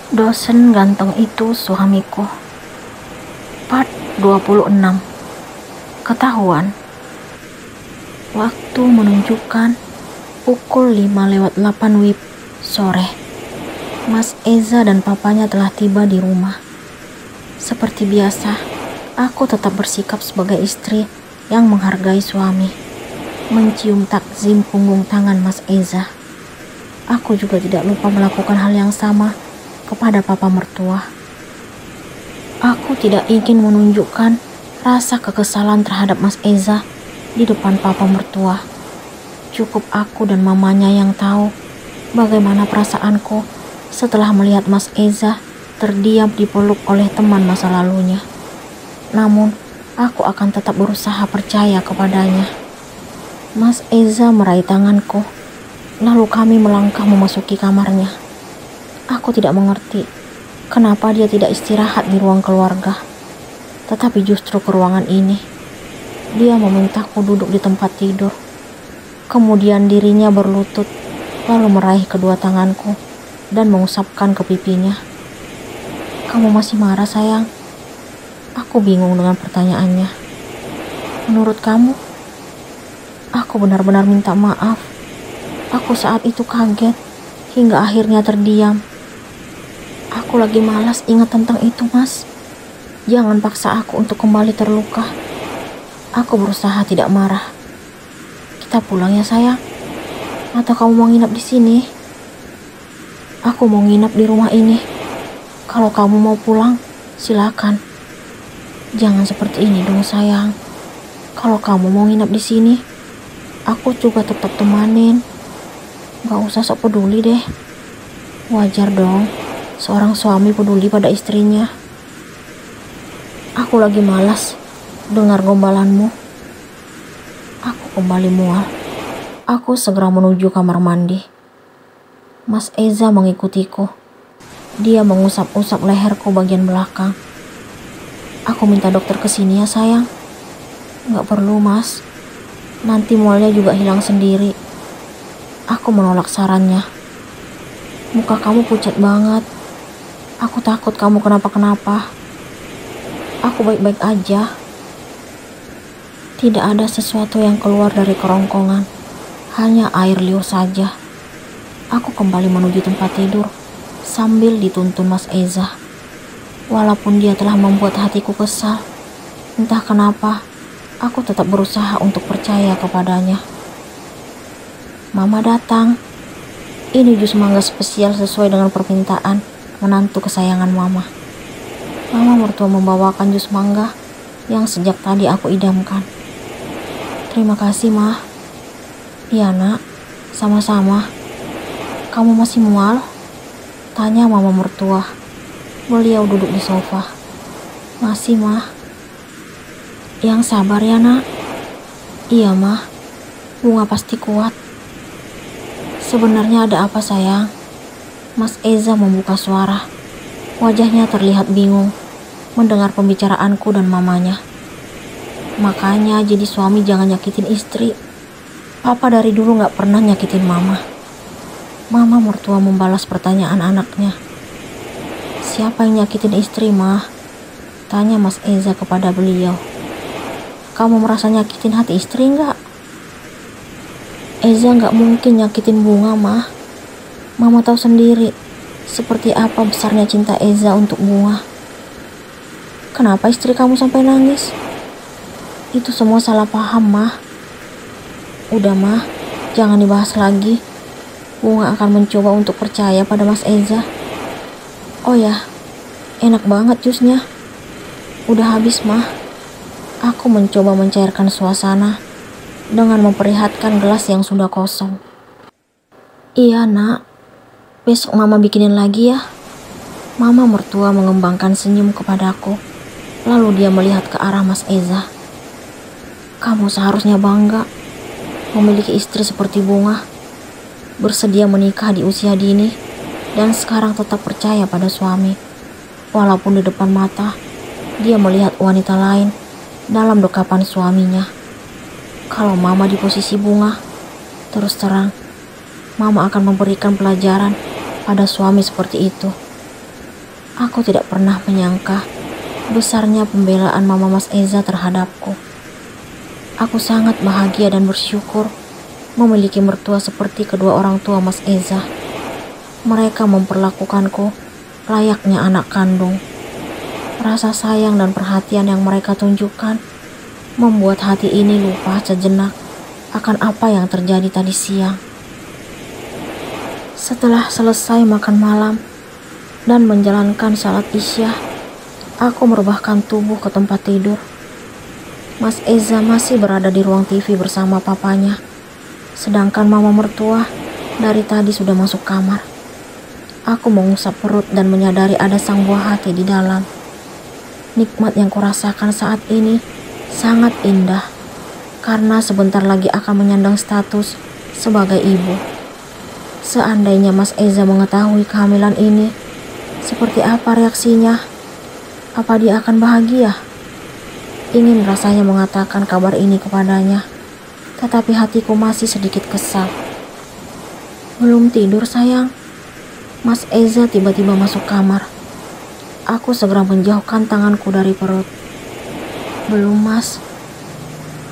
Dosen ganteng itu suamiku. Part 26. Ketahuan. Waktu menunjukkan pukul 5:08 WIB sore. Mas Eza dan papanya telah tiba di rumah. Seperti biasa, aku tetap bersikap sebagai istri yang menghargai suami. Mencium takzim punggung tangan Mas Eza. Aku juga tidak lupa melakukan hal yang sama kepada papa mertua. Aku tidak ingin menunjukkan rasa kekesalan terhadap Mas Eza di depan papa mertua. Cukup aku dan mamanya yang tahu bagaimana perasaanku setelah melihat Mas Eza terdiam dipeluk oleh teman masa lalunya. Namun, aku akan tetap berusaha percaya kepadanya. Mas Eza meraih tanganku, lalu kami melangkah memasuki kamarnya. Aku tidak mengerti kenapa dia tidak istirahat di ruang keluarga, tetapi justru ke ruangan ini. Dia memintaku duduk di tempat tidur. Kemudian dirinya berlutut, lalu meraih kedua tanganku dan mengusapkan ke pipinya. "Kamu masih marah, sayang?" Aku bingung dengan pertanyaannya. "Menurut kamu?" Aku benar-benar minta maaf. Aku saat itu kaget hingga akhirnya terdiam. "Aku lagi malas ingat tentang itu, Mas. Jangan paksa aku untuk kembali terluka." Aku berusaha tidak marah. "Kita pulang ya, sayang. Atau kamu mau nginap di sini?" "Aku mau nginap di rumah ini. Kalau kamu mau pulang, silakan." "Jangan seperti ini dong, sayang. Kalau kamu mau nginap di sini, aku juga tetap temanin. Gak usah sok peduli deh. Wajar dong seorang suami peduli pada istrinya." "Aku lagi malas dengar gombalanmu." Aku kembali mual. Aku segera menuju kamar mandi. Mas Eza mengikutiku. Dia mengusap-usap leherku bagian belakang. "Aku minta dokter kesini ya, sayang." "Gak perlu, Mas. Nanti mualnya juga hilang sendiri." Aku menolak sarannya. "Muka kamu pucat banget. Aku takut kamu kenapa-kenapa." "Aku baik-baik aja." Tidak ada sesuatu yang keluar dari kerongkongan. Hanya air liur saja. Aku kembali menuju tempat tidur sambil dituntun Mas Eza. Walaupun dia telah membuat hatiku kesal, entah kenapa aku tetap berusaha untuk percaya kepadanya. Mama datang. Ini jus mangga spesial sesuai dengan permintaan menantu kesayangan Mama. Mama mertua membawakan jus mangga yang sejak tadi aku idamkan. "Terima kasih, Ma." "Iya, Nak. Sama-sama." "Kamu masih mual?" tanya Mama mertua. Beliau duduk di sofa. "Masih, Ma." "Yang sabar ya, Nak." "Iya, Ma. Bunga pasti kuat." "Sebenarnya ada apa, sayang?" Mas Eza membuka suara. Wajahnya terlihat bingung mendengar pembicaraanku dan mamanya. "Makanya jadi suami jangan nyakitin istri. Papa dari dulu gak pernah nyakitin Mama." Mama mertua membalas pertanyaan anaknya. "Siapa yang nyakitin istri, Ma?" tanya Mas Eza kepada beliau. "Kamu merasa nyakitin hati istri gak?" "Eza gak mungkin nyakitin Bunga, Ma. Mama tahu sendiri seperti apa besarnya cinta Eza untuk Bunga." "Kenapa istri kamu sampai nangis?" "Itu semua salah paham, Ma." "Udah, Ma. Jangan dibahas lagi. Bunga akan mencoba untuk percaya pada Mas Eza." "Oh ya, enak banget jusnya." "Udah habis, Ma." Aku mencoba mencairkan suasana dengan memperlihatkan gelas yang sudah kosong. "Iya, Nak. Besok Mama bikinin lagi ya." Mama mertua mengembangkan senyum kepadaku. Lalu dia melihat ke arah Mas Eza. "Kamu seharusnya bangga memiliki istri seperti Bunga. Bersedia menikah di usia dini dan sekarang tetap percaya pada suami. Walaupun di depan mata dia melihat wanita lain dalam dekapan suaminya. Kalau Mama di posisi Bunga, terus terang Mama akan memberikan pelajaran pada suami seperti itu." Aku tidak pernah menyangka besarnya pembelaan Mama Mas Eza terhadapku. Aku sangat bahagia dan bersyukur memiliki mertua seperti kedua orang tua Mas Eza. Mereka memperlakukanku layaknya anak kandung. Rasa sayang dan perhatian yang mereka tunjukkan membuat hati ini lupa sejenak akan apa yang terjadi tadi siang. Setelah selesai makan malam dan menjalankan salat Isya, aku merebahkan tubuh ke tempat tidur. Mas Eza masih berada di ruang TV bersama papanya, sedangkan mama mertua dari tadi sudah masuk kamar. Aku mengusap perut dan menyadari ada sang buah hati di dalam. Nikmat yang kurasakan saat ini sangat indah, karena sebentar lagi akan menyandang status sebagai ibu. Seandainya Mas Eza mengetahui kehamilan ini, seperti apa reaksinya? Apa dia akan bahagia? Ingin rasanya mengatakan kabar ini kepadanya, tetapi hatiku masih sedikit kesal. Belum tidur sayang. Mas Eza tiba-tiba masuk kamar. Aku segera menjauhkan tanganku dari perut. Belum mas.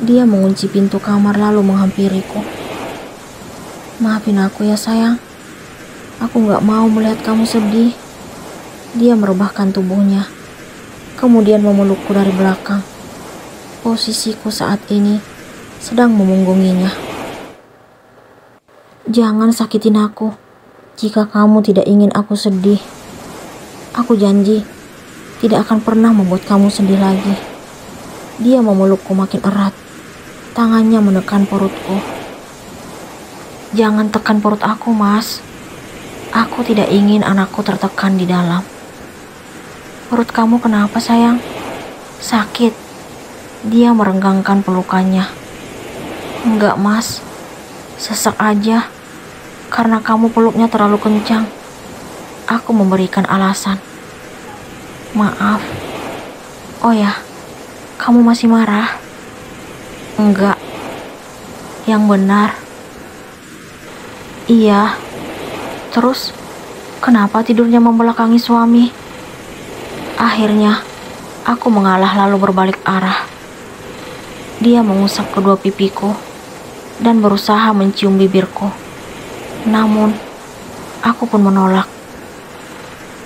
Dia mengunci pintu kamar lalu menghampiriku. Maafin aku ya sayang. Aku gak mau melihat kamu sedih. Dia merebahkan tubuhnya, kemudian memelukku dari belakang. Posisiku saat ini sedang memunggunginya. Jangan sakitin aku jika kamu tidak ingin aku sedih. Aku janji tidak akan pernah membuat kamu sedih lagi. Dia memelukku makin erat, tangannya menekan perutku. Jangan tekan perut aku, mas. Aku tidak ingin anakku tertekan di dalam. Perut kamu kenapa sayang? Sakit. Dia merenggangkan pelukannya. Enggak mas, sesak aja. Karena kamu peluknya terlalu kencang. Aku memberikan alasan. Maaf. Oh ya, kamu masih marah? Enggak. Yang benar. Iya. Terus, kenapa tidurnya membelakangi suami? Akhirnya, aku mengalah lalu berbalik arah. Dia mengusap kedua pipiku dan berusaha mencium bibirku. Namun, aku pun menolak.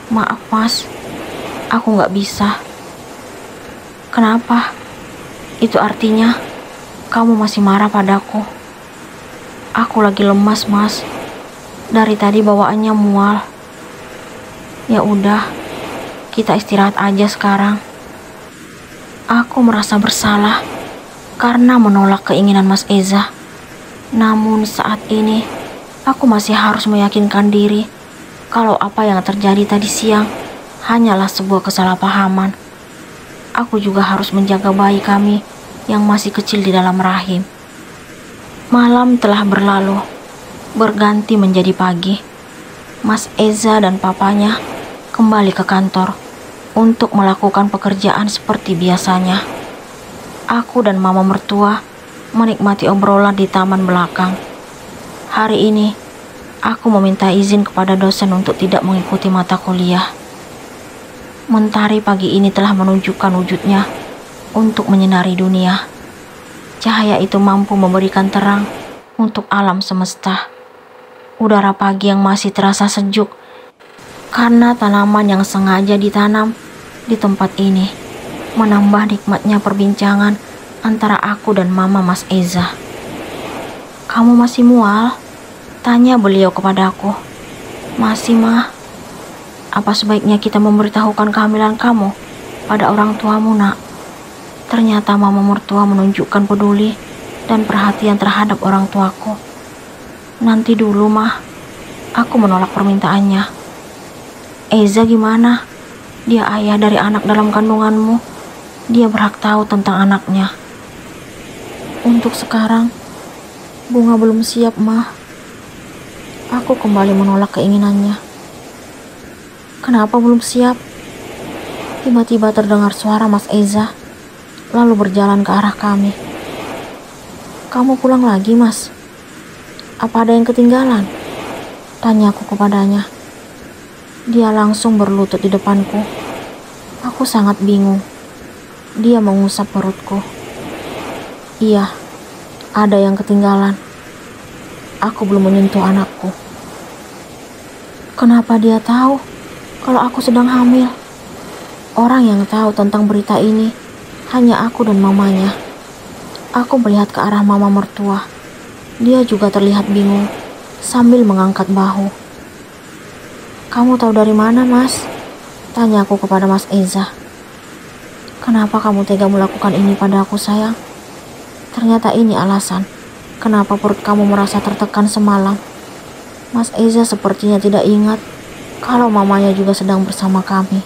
Maaf mas, aku gak bisa. Kenapa? Itu artinya kamu masih marah padaku. Aku lagi lemas mas. Dari tadi bawaannya mual. Ya udah, kita istirahat aja sekarang. Aku merasa bersalah karena menolak keinginan Mas Eza. Namun saat ini aku masih harus meyakinkan diri kalau apa yang terjadi tadi siang hanyalah sebuah kesalahpahaman. Aku juga harus menjaga bayi kami yang masih kecil di dalam rahim. Malam telah berlalu, berganti menjadi pagi. Mas Eza dan papanya kembali ke kantor untuk melakukan pekerjaan seperti biasanya. Aku dan mama mertua menikmati obrolan di taman belakang. Hari ini, aku meminta izin kepada dosen untuk tidak mengikuti mata kuliah. Mentari pagi ini telah menunjukkan wujudnya untuk menyinari dunia. Cahaya itu mampu memberikan terang untuk alam semesta. Udara pagi yang masih terasa sejuk karena tanaman yang sengaja ditanam di tempat ini menambah nikmatnya perbincangan antara aku dan mama Mas Eza. Kamu masih mual? Tanya beliau kepadaku. Masih mah. Apa sebaiknya kita memberitahukan kehamilan kamu pada orang tuamu nak? Ternyata mama mertua menunjukkan peduli dan perhatian terhadap orang tuaku. Nanti dulu mah. Aku menolak permintaannya. Eza gimana? Dia ayah dari anak dalam kandunganmu. Dia berhak tahu tentang anaknya. Untuk sekarang, Bunga belum siap, mah. Aku kembali menolak keinginannya. Kenapa belum siap? Tiba-tiba terdengar suara Mas Eza, lalu berjalan ke arah kami. Kamu pulang lagi, Mas? Apa ada yang ketinggalan? Tanyaku kepadanya. Dia langsung berlutut di depanku. Aku sangat bingung. Dia mengusap perutku. Iya, ada yang ketinggalan. Aku belum menyentuh anakku. Kenapa dia tahu kalau aku sedang hamil? Orang yang tahu tentang berita ini hanya aku dan mamanya. Aku melihat ke arah mama mertua. Dia juga terlihat bingung sambil mengangkat bahu. "Kamu tahu dari mana, Mas?" tanya aku kepada Mas Eza. "Kenapa kamu tega melakukan ini pada aku, sayang?" Ternyata ini alasan kenapa perut kamu merasa tertekan semalam. Mas Eza sepertinya tidak ingat kalau mamanya juga sedang bersama kami.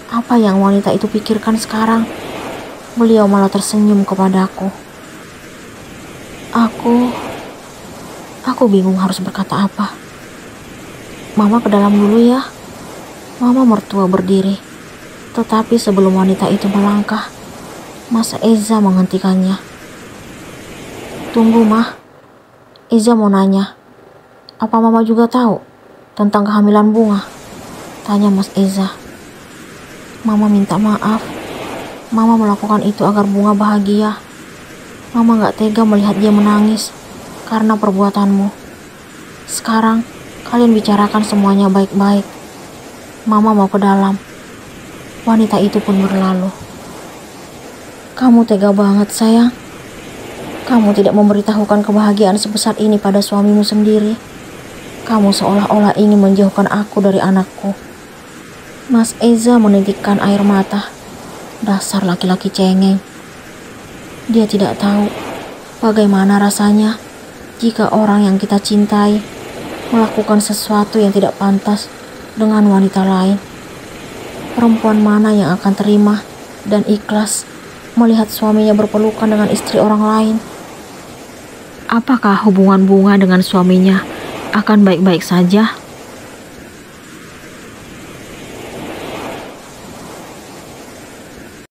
Apa yang wanita itu pikirkan sekarang? Beliau malah tersenyum kepadaku. Aku bingung harus berkata apa. "Mama ke dalam dulu ya." Mama mertua berdiri. Tetapi sebelum wanita itu melangkah, Mas Eza menghentikannya. "Tunggu, Mah. Eza mau nanya. Apa Mama juga tahu tentang kehamilan Bunga?" tanya Mas Eza. "Mama minta maaf. Mama melakukan itu agar Bunga bahagia. Mama gak tega melihat dia menangis karena perbuatanmu. Sekarang kalian bicarakan semuanya baik-baik. Mama mau ke dalam." Wanita itu pun berlalu. "Kamu tega banget, sayang. Kamu tidak memberitahukan kebahagiaan sebesar ini pada suamimu sendiri. Kamu seolah-olah ingin menjauhkan aku dari anakku." Mas Eza menitikkan air mata. Dasar laki-laki cengeng. Dia tidak tahu bagaimana rasanya jika orang yang kita cintai melakukan sesuatu yang tidak pantas dengan wanita lain. Perempuan mana yang akan terima dan ikhlas melihat suaminya berpelukan dengan istri orang lain? Apakah hubungan Bunga dengan suaminya akan baik-baik saja?